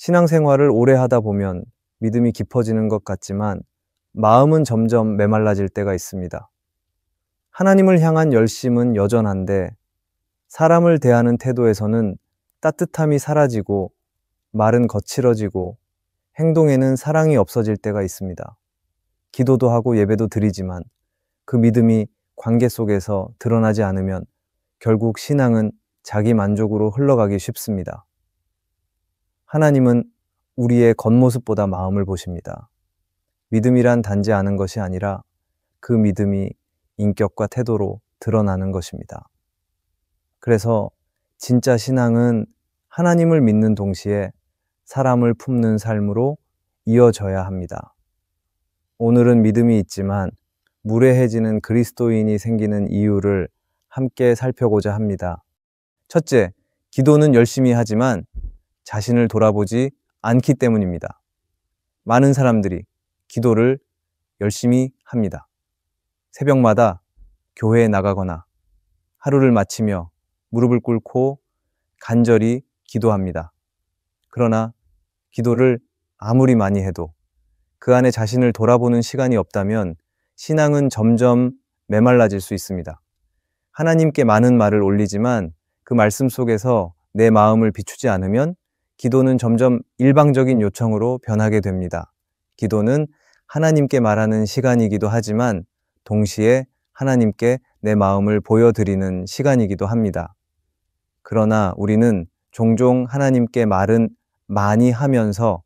신앙생활을 오래 하다 보면 믿음이 깊어지는 것 같지만 마음은 점점 메말라질 때가 있습니다. 하나님을 향한 열심은 여전한데 사람을 대하는 태도에서는 따뜻함이 사라지고 말은 거칠어지고 행동에는 사랑이 없어질 때가 있습니다. 기도도 하고 예배도 드리지만 그 믿음이 관계 속에서 드러나지 않으면 결국 신앙은 자기 만족으로 흘러가기 쉽습니다. 하나님은 우리의 겉모습보다 마음을 보십니다. 믿음이란 단지 아는 것이 아니라 그 믿음이 인격과 태도로 드러나는 것입니다. 그래서 진짜 신앙은 하나님을 믿는 동시에 사람을 품는 삶으로 이어져야 합니다. 오늘은 믿음이 있지만 무례해지는 그리스도인이 생기는 이유를 함께 살펴보자 합니다. 첫째, 기도는 열심히 하지만 자신을 돌아보지 않기 때문입니다. 많은 사람들이 기도를 열심히 합니다. 새벽마다 교회에 나가거나 하루를 마치며 무릎을 꿇고 간절히 기도합니다. 그러나 기도를 아무리 많이 해도 그 안에 자신을 돌아보는 시간이 없다면 신앙은 점점 메말라질 수 있습니다. 하나님께 많은 말을 올리지만 그 말씀 속에서 내 마음을 비추지 않으면 기도는 점점 일방적인 요청으로 변하게 됩니다. 기도는 하나님께 말하는 시간이기도 하지만 동시에 하나님께 내 마음을 보여드리는 시간이기도 합니다. 그러나 우리는 종종 하나님께 말은 많이 하면서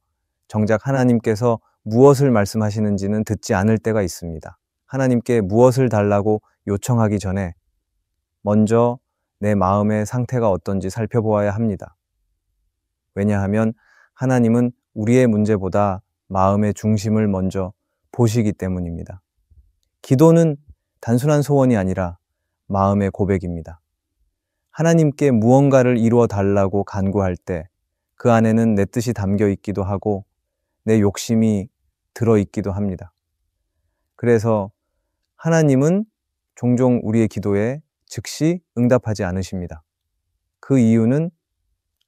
정작 하나님께서 무엇을 말씀하시는지는 듣지 않을 때가 있습니다. 하나님께 무엇을 달라고 요청하기 전에 먼저 내 마음의 상태가 어떤지 살펴보아야 합니다. 왜냐하면 하나님은 우리의 문제보다 마음의 중심을 먼저 보시기 때문입니다. 기도는 단순한 소원이 아니라 마음의 고백입니다. 하나님께 무언가를 이루어 달라고 간구할 때 그 안에는 내 뜻이 담겨 있기도 하고 내 욕심이 들어 있기도 합니다. 그래서 하나님은 종종 우리의 기도에 즉시 응답하지 않으십니다. 그 이유는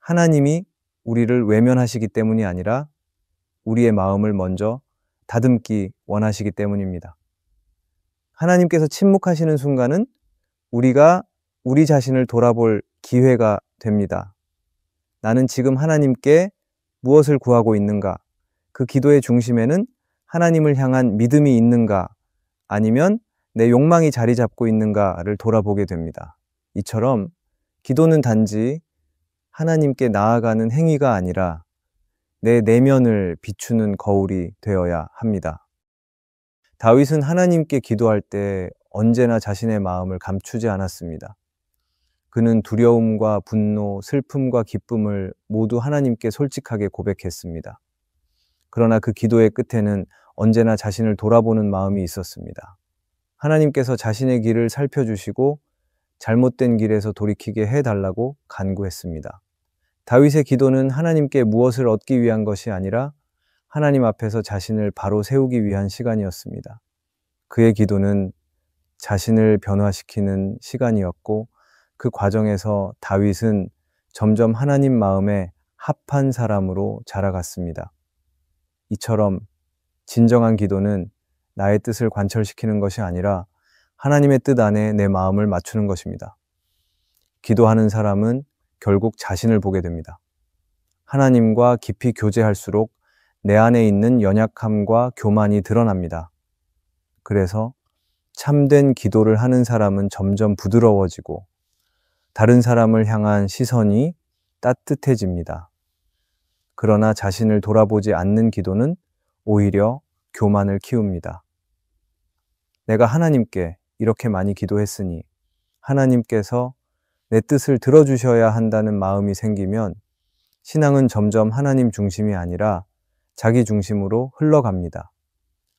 하나님이 우리를 외면하시기 때문이 아니라 우리의 마음을 먼저 다듬기 원하시기 때문입니다. 하나님께서 침묵하시는 순간은 우리가 우리 자신을 돌아볼 기회가 됩니다. 나는 지금 하나님께 무엇을 구하고 있는가? 그 기도의 중심에는 하나님을 향한 믿음이 있는가? 아니면 내 욕망이 자리 잡고 있는가를 돌아보게 됩니다. 이처럼 기도는 단지 하나님께 나아가는 행위가 아니라 내 내면을 비추는 거울이 되어야 합니다. 다윗은 하나님께 기도할 때 언제나 자신의 마음을 감추지 않았습니다. 그는 두려움과 분노, 슬픔과 기쁨을 모두 하나님께 솔직하게 고백했습니다. 그러나 그 기도의 끝에는 언제나 자신을 돌아보는 마음이 있었습니다. 하나님께서 자신의 길을 살펴주시고 잘못된 길에서 돌이키게 해달라고 간구했습니다. 다윗의 기도는 하나님께 무엇을 얻기 위한 것이 아니라 하나님 앞에서 자신을 바로 세우기 위한 시간이었습니다. 그의 기도는 자신을 변화시키는 시간이었고 그 과정에서 다윗은 점점 하나님 마음에 합한 사람으로 자라갔습니다. 이처럼 진정한 기도는 나의 뜻을 관철시키는 것이 아니라 하나님의 뜻 안에 내 마음을 맞추는 것입니다. 기도하는 사람은 결국 자신을 보게 됩니다. 하나님과 깊이 교제할수록 내 안에 있는 연약함과 교만이 드러납니다. 그래서 참된 기도를 하는 사람은 점점 부드러워지고 다른 사람을 향한 시선이 따뜻해집니다. 그러나 자신을 돌아보지 않는 기도는 오히려 교만을 키웁니다. 내가 하나님께 이렇게 많이 기도했으니 하나님께서 내 뜻을 들어주셔야 한다는 마음이 생기면 신앙은 점점 하나님 중심이 아니라 자기 중심으로 흘러갑니다.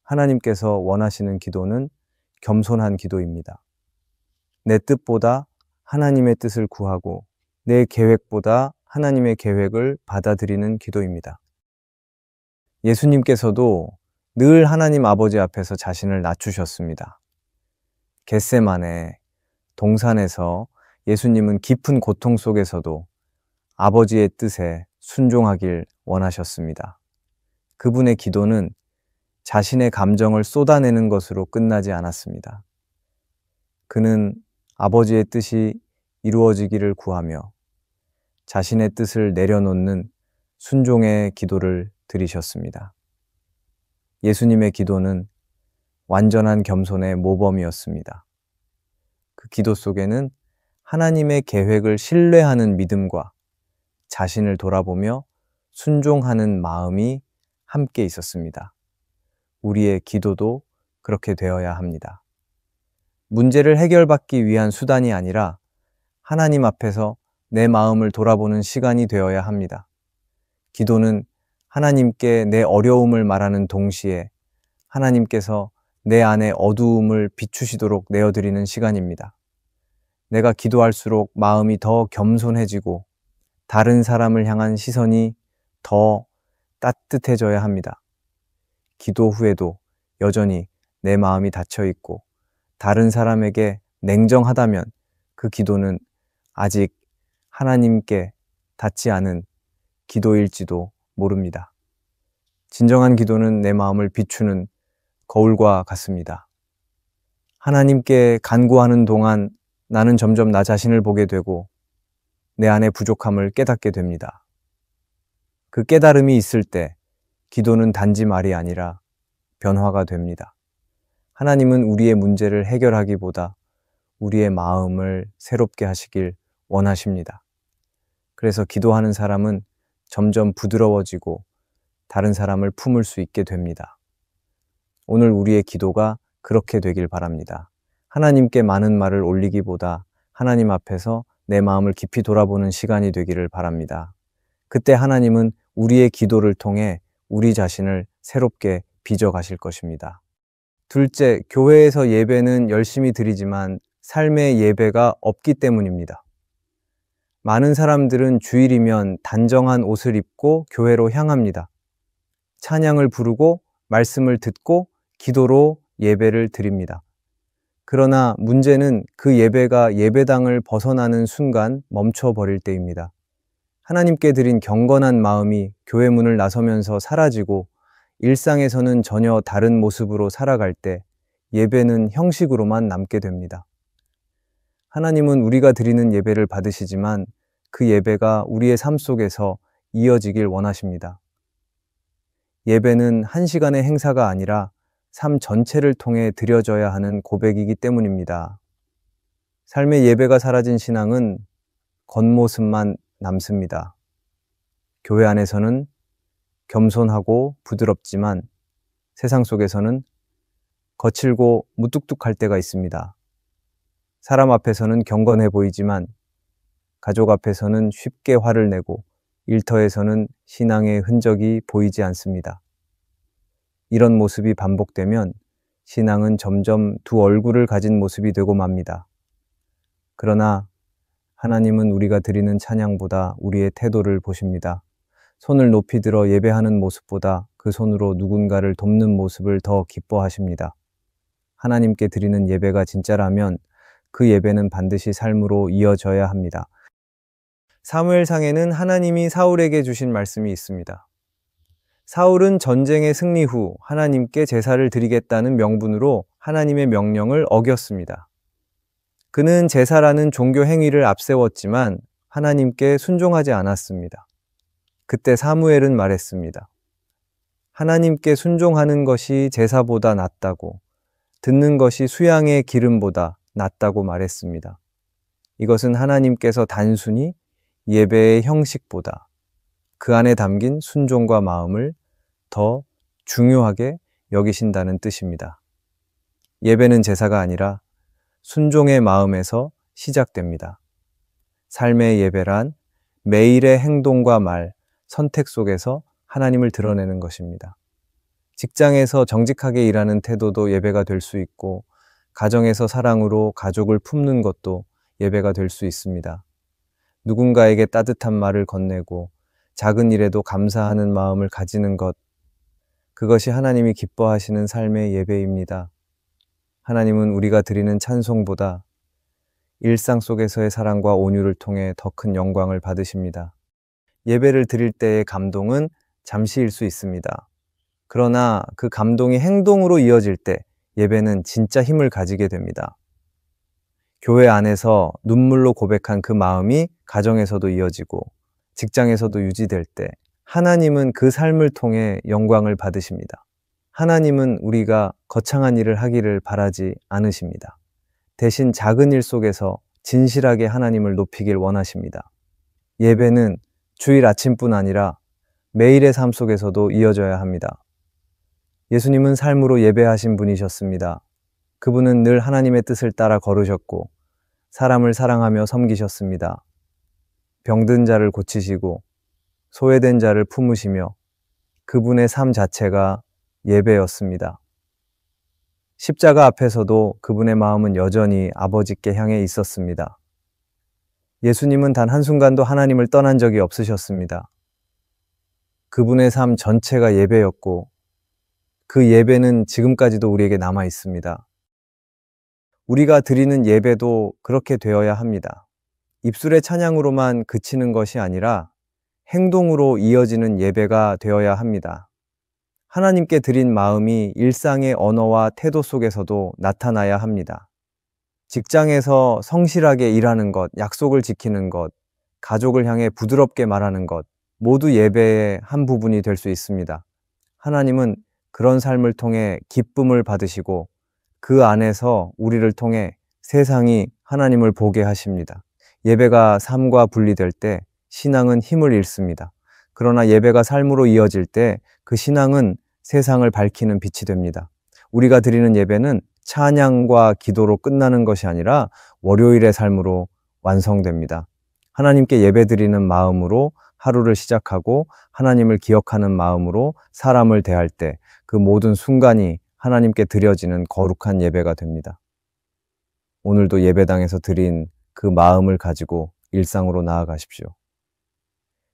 하나님께서 원하시는 기도는 겸손한 기도입니다. 내 뜻보다 하나님의 뜻을 구하고 내 계획보다 하나님의 계획을 받아들이는 기도입니다. 예수님께서도 늘 하나님 아버지 앞에서 자신을 낮추셨습니다. 겟세마네 동산에서 예수님은 깊은 고통 속에서도 아버지의 뜻에 순종하길 원하셨습니다. 그분의 기도는 자신의 감정을 쏟아내는 것으로 끝나지 않았습니다. 그는 아버지의 뜻이 이루어지기를 구하며 자신의 뜻을 내려놓는 순종의 기도를 드리셨습니다. 예수님의 기도는 완전한 겸손의 모범이었습니다. 그 기도 속에는 하나님의 계획을 신뢰하는 믿음과 자신을 돌아보며 순종하는 마음이 함께 있었습니다. 우리의 기도도 그렇게 되어야 합니다. 문제를 해결받기 위한 수단이 아니라 하나님 앞에서 내 마음을 돌아보는 시간이 되어야 합니다. 기도는 하나님께 내 어려움을 말하는 동시에 하나님께서 내 안의 어두움을 비추시도록 내어드리는 시간입니다. 내가 기도할수록 마음이 더 겸손해지고 다른 사람을 향한 시선이 더 따뜻해져야 합니다. 기도 후에도 여전히 내 마음이 닫혀 있고 다른 사람에게 냉정하다면 그 기도는 아직 하나님께 닿지 않은 기도일지도 모릅니다. 진정한 기도는 내 마음을 비추는 거울과 같습니다. 하나님께 간구하는 동안 나는 점점 나 자신을 보게 되고 내 안의 부족함을 깨닫게 됩니다. 그 깨달음이 있을 때 기도는 단지 말이 아니라 변화가 됩니다. 하나님은 우리의 문제를 해결하기보다 우리의 마음을 새롭게 하시길 원하십니다. 그래서 기도하는 사람은 점점 부드러워지고 다른 사람을 품을 수 있게 됩니다. 오늘 우리의 기도가 그렇게 되길 바랍니다. 하나님께 많은 말을 올리기보다 하나님 앞에서 내 마음을 깊이 돌아보는 시간이 되기를 바랍니다. 그때 하나님은 우리의 기도를 통해 우리 자신을 새롭게 빚어가실 것입니다. 둘째, 교회에서 예배는 열심히 드리지만 삶의 예배가 없기 때문입니다. 많은 사람들은 주일이면 단정한 옷을 입고 교회로 향합니다. 찬양을 부르고 말씀을 듣고 기도로 예배를 드립니다. 그러나 문제는 그 예배가 예배당을 벗어나는 순간 멈춰버릴 때입니다. 하나님께 드린 경건한 마음이 교회 문을 나서면서 사라지고 일상에서는 전혀 다른 모습으로 살아갈 때 예배는 형식으로만 남게 됩니다. 하나님은 우리가 드리는 예배를 받으시지만 그 예배가 우리의 삶 속에서 이어지길 원하십니다. 예배는 한 시간의 행사가 아니라 삶 전체를 통해 드려져야 하는 고백이기 때문입니다. 삶의 예배가 사라진 신앙은 겉모습만 남습니다. 교회 안에서는 겸손하고 부드럽지만 세상 속에서는 거칠고 무뚝뚝할 때가 있습니다. 사람 앞에서는 경건해 보이지만 가족 앞에서는 쉽게 화를 내고 일터에서는 신앙의 흔적이 보이지 않습니다. 이런 모습이 반복되면 신앙은 점점 두 얼굴을 가진 모습이 되고 맙니다. 그러나 하나님은 우리가 드리는 찬양보다 우리의 태도를 보십니다. 손을 높이 들어 예배하는 모습보다 그 손으로 누군가를 돕는 모습을 더 기뻐하십니다. 하나님께 드리는 예배가 진짜라면 그 예배는 반드시 삶으로 이어져야 합니다. 사무엘상에는 하나님이 사울에게 주신 말씀이 있습니다. 사울은 전쟁의 승리 후 하나님께 제사를 드리겠다는 명분으로 하나님의 명령을 어겼습니다. 그는 제사라는 종교 행위를 앞세웠지만 하나님께 순종하지 않았습니다. 그때 사무엘은 말했습니다. 하나님께 순종하는 것이 제사보다 낫다고, 듣는 것이 수양의 기름보다 낫다고 말했습니다. 이것은 하나님께서 단순히 예배의 형식보다 그 안에 담긴 순종과 마음을 더 중요하게 여기신다는 뜻입니다. 예배는 제사가 아니라 순종의 마음에서 시작됩니다. 삶의 예배란 매일의 행동과 말, 선택 속에서 하나님을 드러내는 것입니다. 직장에서 정직하게 일하는 태도도 예배가 될 수 있고, 가정에서 사랑으로 가족을 품는 것도 예배가 될 수 있습니다. 누군가에게 따뜻한 말을 건네고 작은 일에도 감사하는 마음을 가지는 것, 그것이 하나님이 기뻐하시는 삶의 예배입니다. 하나님은 우리가 드리는 찬송보다 일상 속에서의 사랑과 온유를 통해 더 큰 영광을 받으십니다. 예배를 드릴 때의 감동은 잠시일 수 있습니다. 그러나 그 감동이 행동으로 이어질 때 예배는 진짜 힘을 가지게 됩니다. 교회 안에서 눈물로 고백한 그 마음이 가정에서도 이어지고 직장에서도 유지될 때 하나님은 그 삶을 통해 영광을 받으십니다. 하나님은 우리가 거창한 일을 하기를 바라지 않으십니다. 대신 작은 일 속에서 진실하게 하나님을 높이길 원하십니다. 예배는 주일 아침뿐 아니라 매일의 삶 속에서도 이어져야 합니다. 예수님은 삶으로 예배하신 분이셨습니다. 그분은 늘 하나님의 뜻을 따라 걸으셨고 사람을 사랑하며 섬기셨습니다. 병든 자를 고치시고 소외된 자를 품으시며 그분의 삶 자체가 예배였습니다. 십자가 앞에서도 그분의 마음은 여전히 아버지께 향해 있었습니다. 예수님은 단 한순간도 하나님을 떠난 적이 없으셨습니다. 그분의 삶 전체가 예배였고 그 예배는 지금까지도 우리에게 남아 있습니다. 우리가 드리는 예배도 그렇게 되어야 합니다. 입술의 찬양으로만 그치는 것이 아니라 행동으로 이어지는 예배가 되어야 합니다. 하나님께 드린 마음이 일상의 언어와 태도 속에서도 나타나야 합니다. 직장에서 성실하게 일하는 것, 약속을 지키는 것, 가족을 향해 부드럽게 말하는 것, 모두 예배의 한 부분이 될 수 있습니다. 하나님은 그런 삶을 통해 기쁨을 받으시고 그 안에서 우리를 통해 세상이 하나님을 보게 하십니다. 예배가 삶과 분리될 때 신앙은 힘을 잃습니다. 그러나 예배가 삶으로 이어질 때 그 신앙은 세상을 밝히는 빛이 됩니다. 우리가 드리는 예배는 찬양과 기도로 끝나는 것이 아니라 월요일의 삶으로 완성됩니다. 하나님께 예배드리는 마음으로 하루를 시작하고 하나님을 기억하는 마음으로 사람을 대할 때 그 모든 순간이 하나님께 드려지는 거룩한 예배가 됩니다. 오늘도 예배당에서 드린 그 마음을 가지고 일상으로 나아가십시오.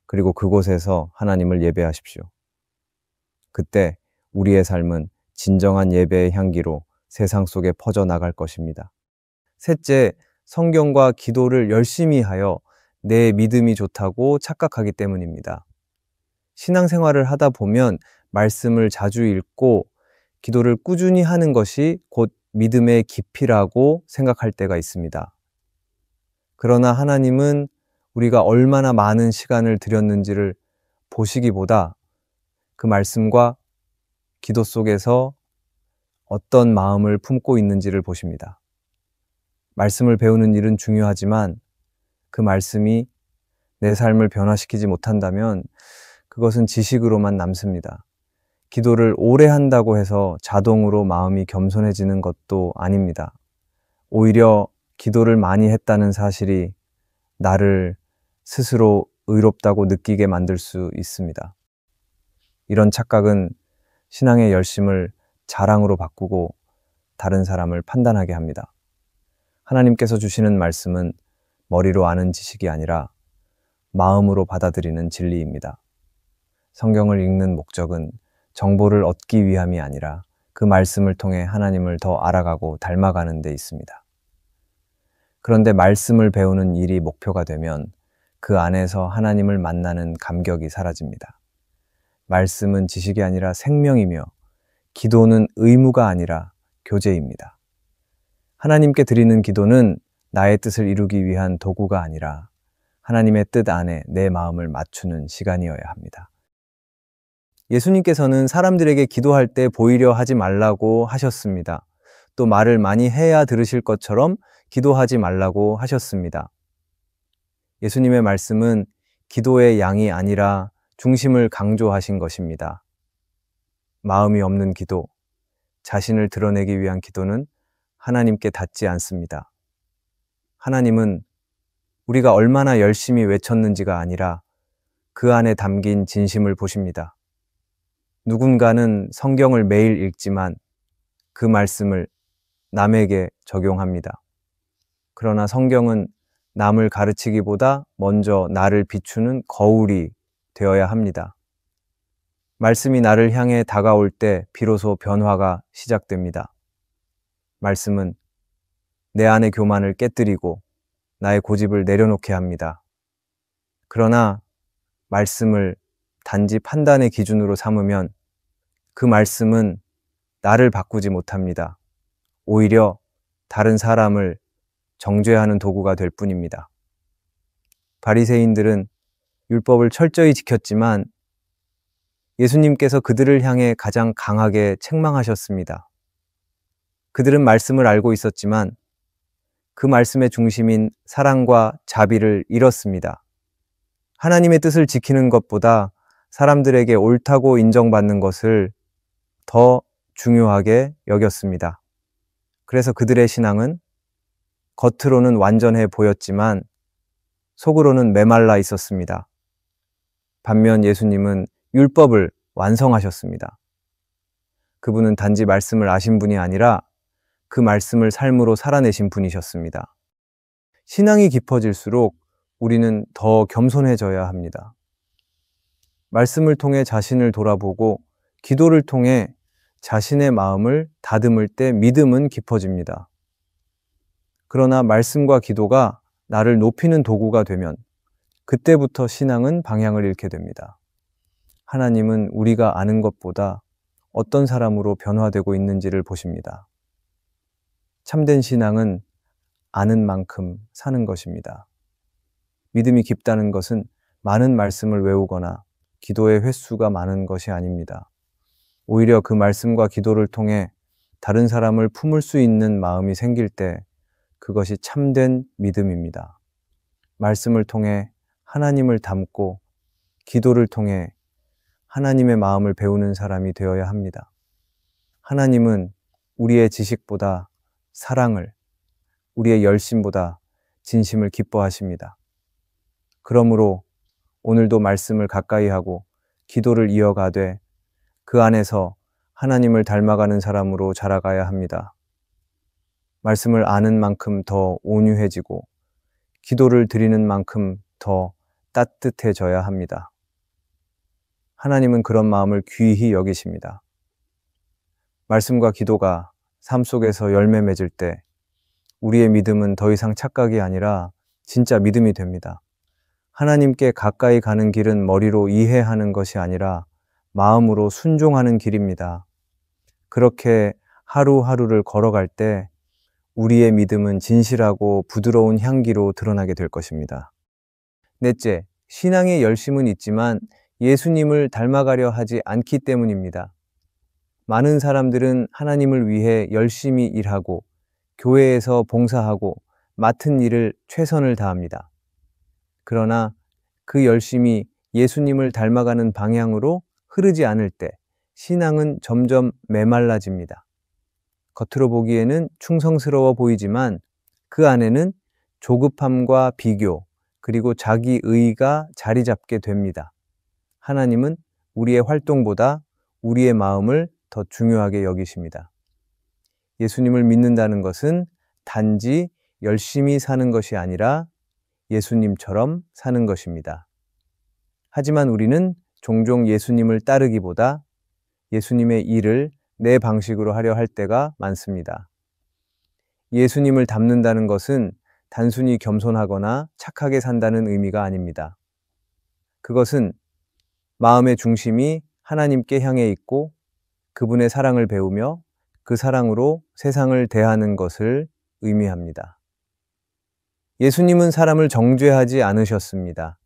그리고 그곳에서 하나님을 예배하십시오. 그때 우리의 삶은 진정한 예배의 향기로 세상 속에 퍼져나갈 것입니다. 셋째, 성경과 기도를 열심히 하여 내 믿음이 좋다고 착각하기 때문입니다. 신앙생활을 하다 보면 말씀을 자주 읽고 기도를 꾸준히 하는 것이 곧 믿음의 깊이라고 생각할 때가 있습니다. 그러나 하나님은 우리가 얼마나 많은 시간을 들였는지를 보시기보다 그 말씀과 기도 속에서 어떤 마음을 품고 있는지를 보십니다. 말씀을 배우는 일은 중요하지만 그 말씀이 내 삶을 변화시키지 못한다면 그것은 지식으로만 남습니다. 기도를 오래 한다고 해서 자동으로 마음이 겸손해지는 것도 아닙니다. 오히려 기도를 많이 했다는 사실이 나를 스스로 의롭다고 느끼게 만들 수 있습니다. 이런 착각은 신앙의 열심을 자랑으로 바꾸고 다른 사람을 판단하게 합니다. 하나님께서 주시는 말씀은 머리로 아는 지식이 아니라 마음으로 받아들이는 진리입니다. 성경을 읽는 목적은 정보를 얻기 위함이 아니라 그 말씀을 통해 하나님을 더 알아가고 닮아가는 데 있습니다. 그런데 말씀을 배우는 일이 목표가 되면 그 안에서 하나님을 만나는 감격이 사라집니다. 말씀은 지식이 아니라 생명이며 기도는 의무가 아니라 교제입니다. 하나님께 드리는 기도는 나의 뜻을 이루기 위한 도구가 아니라 하나님의 뜻 안에 내 마음을 맞추는 시간이어야 합니다. 예수님께서는 사람들에게 기도할 때 보이려 하지 말라고 하셨습니다. 또 말을 많이 해야 들으실 것처럼 기도하지 말라고 하셨습니다. 예수님의 말씀은 기도의 양이 아니라 중심을 강조하신 것입니다. 마음이 없는 기도, 자신을 드러내기 위한 기도는 하나님께 닿지 않습니다. 하나님은 우리가 얼마나 열심히 외쳤는지가 아니라 그 안에 담긴 진심을 보십니다. 누군가는 성경을 매일 읽지만 그 말씀을 남에게 적용합니다. 그러나 성경은 남을 가르치기보다 먼저 나를 비추는 거울이 되어야 합니다. 말씀이 나를 향해 다가올 때 비로소 변화가 시작됩니다. 말씀은 내 안의 교만을 깨뜨리고 나의 고집을 내려놓게 합니다. 그러나 말씀을 단지 판단의 기준으로 삼으면 그 말씀은 나를 바꾸지 못합니다. 오히려 다른 사람을 정죄하는 도구가 될 뿐입니다. 바리새인들은 율법을 철저히 지켰지만 예수님께서 그들을 향해 가장 강하게 책망하셨습니다. 그들은 말씀을 알고 있었지만 그 말씀의 중심인 사랑과 자비를 잃었습니다. 하나님의 뜻을 지키는 것보다 사람들에게 옳다고 인정받는 것을 더 중요하게 여겼습니다. 그래서 그들의 신앙은 겉으로는 완전해 보였지만 속으로는 메말라 있었습니다. 반면 예수님은 율법을 완성하셨습니다. 그분은 단지 말씀을 아신 분이 아니라 그 말씀을 삶으로 살아내신 분이셨습니다. 신앙이 깊어질수록 우리는 더 겸손해져야 합니다. 말씀을 통해 자신을 돌아보고 기도를 통해 자신의 마음을 다듬을 때 믿음은 깊어집니다. 그러나 말씀과 기도가 나를 높이는 도구가 되면 그때부터 신앙은 방향을 잃게 됩니다. 하나님은 우리가 아는 것보다 어떤 사람으로 변화되고 있는지를 보십니다. 참된 신앙은 아는 만큼 사는 것입니다. 믿음이 깊다는 것은 많은 말씀을 외우거나 기도의 횟수가 많은 것이 아닙니다. 오히려 그 말씀과 기도를 통해 다른 사람을 품을 수 있는 마음이 생길 때 그것이 참된 믿음입니다. 말씀을 통해 하나님을 닮고 기도를 통해 하나님의 마음을 배우는 사람이 되어야 합니다. 하나님은 우리의 지식보다 사랑을, 우리의 열심보다 진심을 기뻐하십니다. 그러므로 오늘도 말씀을 가까이 하고 기도를 이어가되 그 안에서 하나님을 닮아가는 사람으로 자라가야 합니다. 말씀을 아는 만큼 더 온유해지고 기도를 드리는 만큼 더 따뜻해져야 합니다. 하나님은 그런 마음을 귀히 여기십니다. 말씀과 기도가 삶 속에서 열매 맺을 때 우리의 믿음은 더 이상 착각이 아니라 진짜 믿음이 됩니다. 하나님께 가까이 가는 길은 머리로 이해하는 것이 아니라 마음으로 순종하는 길입니다. 그렇게 하루하루를 걸어갈 때 우리의 믿음은 진실하고 부드러운 향기로 드러나게 될 것입니다. 넷째, 신앙의 열심은 있지만 예수님을 닮아가려 하지 않기 때문입니다. 많은 사람들은 하나님을 위해 열심히 일하고 교회에서 봉사하고 맡은 일을 최선을 다합니다. 그러나 그 열심이 예수님을 닮아가는 방향으로 흐르지 않을 때 신앙은 점점 메말라집니다. 겉으로 보기에는 충성스러워 보이지만 그 안에는 조급함과 비교, 그리고 자기의가 자리 잡게 됩니다. 하나님은 우리의 활동보다 우리의 마음을 더 중요하게 여기십니다. 예수님을 믿는다는 것은 단지 열심히 사는 것이 아니라 예수님처럼 사는 것입니다. 하지만 우리는 종종 예수님을 따르기보다 예수님의 일을 내 방식으로 하려 할 때가 많습니다. 예수님을 닮는다는 것은 단순히 겸손하거나 착하게 산다는 의미가 아닙니다. 그것은 마음의 중심이 하나님께 향해 있고 그분의 사랑을 배우며 그 사랑으로 세상을 대하는 것을 의미합니다. 예수님은 사람을 정죄하지 않으셨습니다.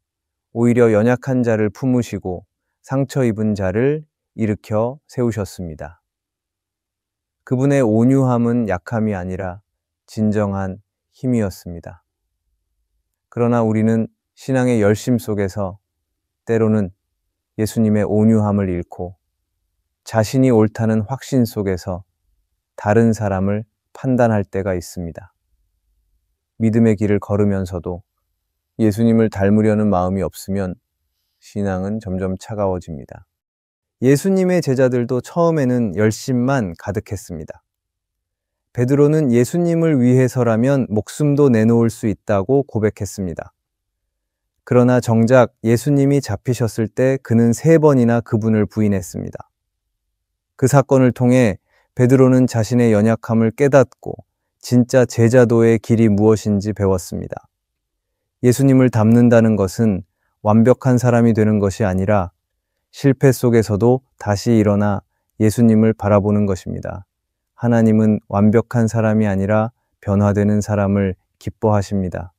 오히려 연약한 자를 품으시고 상처 입은 자를 일으켜 세우셨습니다. 그분의 온유함은 약함이 아니라 진정한 힘이었습니다. 그러나 우리는 신앙의 열심 속에서 때로는 예수님의 온유함을 잃고 자신이 옳다는 확신 속에서 다른 사람을 판단할 때가 있습니다. 믿음의 길을 걸으면서도 예수님을 닮으려는 마음이 없으면 신앙은 점점 차가워집니다. 예수님의 제자들도 처음에는 열심만 가득했습니다. 베드로는 예수님을 위해서라면 목숨도 내놓을 수 있다고 고백했습니다. 그러나 정작 예수님이 잡히셨을 때 그는 3번이나 그분을 부인했습니다. 그 사건을 통해 베드로는 자신의 연약함을 깨닫고 진짜 제자도의 길이 무엇인지 배웠습니다. 예수님을 닮는다는 것은 완벽한 사람이 되는 것이 아니라 실패 속에서도 다시 일어나 예수님을 바라보는 것입니다. 하나님은 완벽한 사람이 아니라 변화되는 사람을 기뻐하십니다.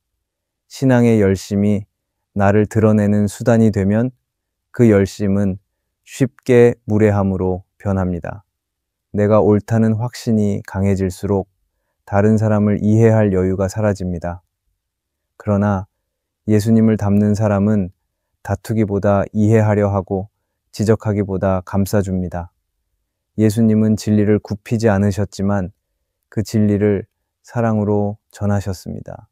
신앙의 열심이 나를 드러내는 수단이 되면 그 열심은 쉽게 무례함으로 변합니다. 내가 옳다는 확신이 강해질수록 다른 사람을 이해할 여유가 사라집니다. 그러나 예수님을 닮는 사람은 다투기보다 이해하려 하고 지적하기보다 감싸줍니다. 예수님은 진리를 굽히지 않으셨지만 그 진리를 사랑으로 전하셨습니다.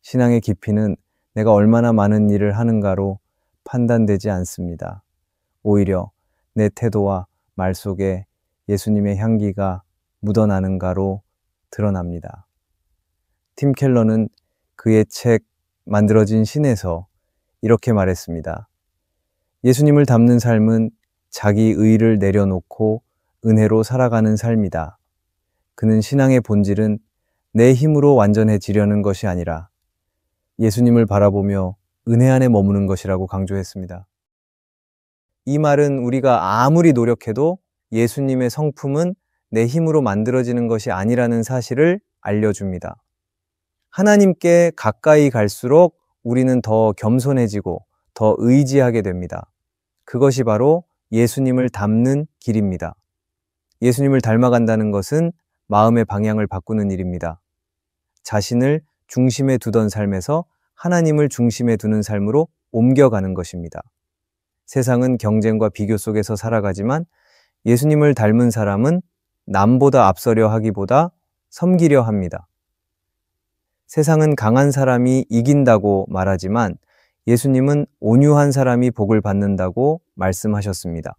신앙의 깊이는 내가 얼마나 많은 일을 하는가로 판단되지 않습니다. 오히려 내 태도와 말 속에 예수님의 향기가 묻어나는가로 드러납니다. 팀 켈러는 그의 책 만들어진 신에서 이렇게 말했습니다. 예수님을 닮는 삶은 자기 의를 내려놓고 은혜로 살아가는 삶이다. 그는 신앙의 본질은 내 힘으로 완전해지려는 것이 아니라 예수님을 바라보며 은혜 안에 머무는 것이라고 강조했습니다. 이 말은 우리가 아무리 노력해도 예수님의 성품은 내 힘으로 만들어지는 것이 아니라는 사실을 알려줍니다. 하나님께 가까이 갈수록 우리는 더 겸손해지고 더 의지하게 됩니다. 그것이 바로 예수님을 닮는 길입니다. 예수님을 닮아간다는 것은 마음의 방향을 바꾸는 일입니다. 자신을 중심에 두던 삶에서 하나님을 중심에 두는 삶으로 옮겨가는 것입니다. 세상은 경쟁과 비교 속에서 살아가지만 예수님을 닮은 사람은 남보다 앞서려 하기보다 섬기려 합니다. 세상은 강한 사람이 이긴다고 말하지만 예수님은 온유한 사람이 복을 받는다고 말씀하셨습니다.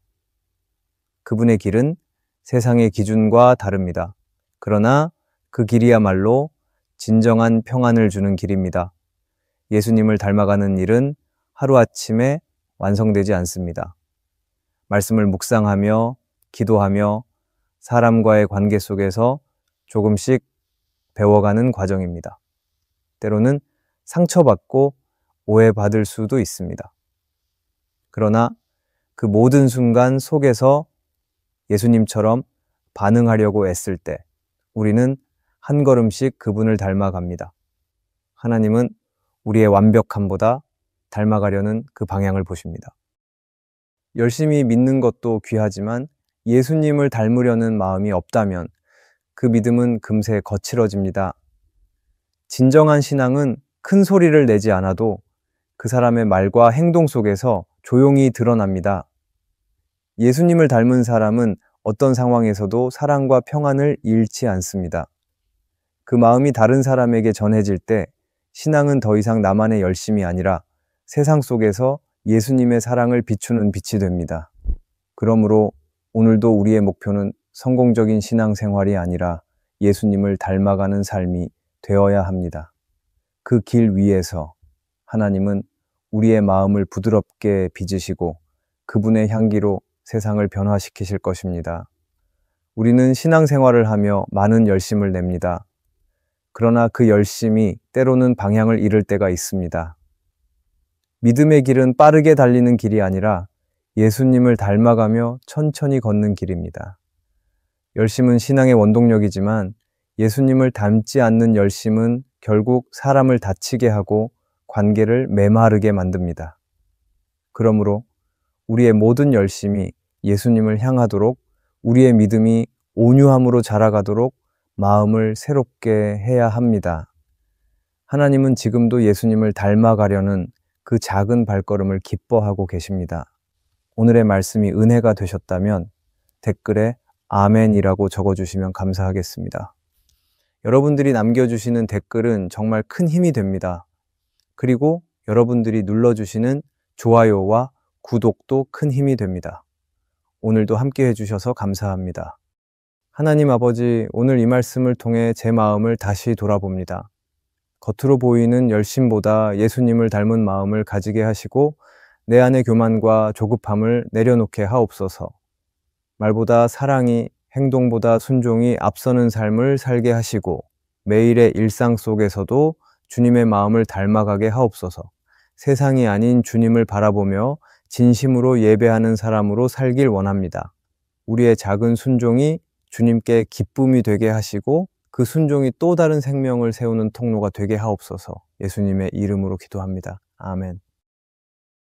그분의 길은 세상의 기준과 다릅니다. 그러나 그 길이야말로 진정한 평안을 주는 길입니다. 예수님을 닮아가는 일은 하루아침에 완성되지 않습니다. 말씀을 묵상하며 기도하며 사람과의 관계 속에서 조금씩 배워가는 과정입니다. 때로는 상처받고 오해받을 수도 있습니다. 그러나 그 모든 순간 속에서 예수님처럼 반응하려고 애쓸 때 우리는 한 걸음씩 그분을 닮아갑니다. 하나님은 우리의 완벽함보다 닮아가려는 그 방향을 보십니다. 열심히 믿는 것도 귀하지만 예수님을 닮으려는 마음이 없다면 그 믿음은 금세 거칠어집니다. 진정한 신앙은 큰 소리를 내지 않아도 그 사람의 말과 행동 속에서 조용히 드러납니다. 예수님을 닮은 사람은 어떤 상황에서도 사랑과 평안을 잃지 않습니다. 그 마음이 다른 사람에게 전해질 때 신앙은 더 이상 나만의 열심이 아니라 세상 속에서 예수님의 사랑을 비추는 빛이 됩니다. 그러므로 오늘도 우리의 목표는 성공적인 신앙생활이 아니라 예수님을 닮아가는 삶이 되어야 합니다. 그 길 위에서 하나님은 우리의 마음을 부드럽게 빚으시고 그분의 향기로 세상을 변화시키실 것입니다. 우리는 신앙생활을 하며 많은 열심을 냅니다. 그러나 그 열심이 때로는 방향을 잃을 때가 있습니다. 믿음의 길은 빠르게 달리는 길이 아니라 예수님을 닮아가며 천천히 걷는 길입니다. 열심은 신앙의 원동력이지만 예수님을 닮지 않는 열심은 결국 사람을 다치게 하고 관계를 메마르게 만듭니다. 그러므로 우리의 모든 열심이 예수님을 향하도록 우리의 믿음이 온유함으로 자라가도록 마음을 새롭게 해야 합니다. 하나님은 지금도 예수님을 닮아가려는 그 작은 발걸음을 기뻐하고 계십니다. 오늘의 말씀이 은혜가 되셨다면 댓글에 아멘이라고 적어주시면 감사하겠습니다. 여러분들이 남겨주시는 댓글은 정말 큰 힘이 됩니다. 그리고 여러분들이 눌러주시는 좋아요와 구독도 큰 힘이 됩니다. 오늘도 함께 해주셔서 감사합니다. 하나님 아버지, 오늘 이 말씀을 통해 제 마음을 다시 돌아봅니다. 겉으로 보이는 열심보다 예수님을 닮은 마음을 가지게 하시고 내 안의 교만과 조급함을 내려놓게 하옵소서. 말보다 사랑이, 행동보다 순종이 앞서는 삶을 살게 하시고 매일의 일상 속에서도 주님의 마음을 닮아가게 하옵소서. 세상이 아닌 주님을 바라보며 진심으로 예배하는 사람으로 살길 원합니다. 우리의 작은 순종이 주님께 기쁨이 되게 하시고 그 순종이 또 다른 생명을 세우는 통로가 되게 하옵소서. 예수님의 이름으로 기도합니다. 아멘.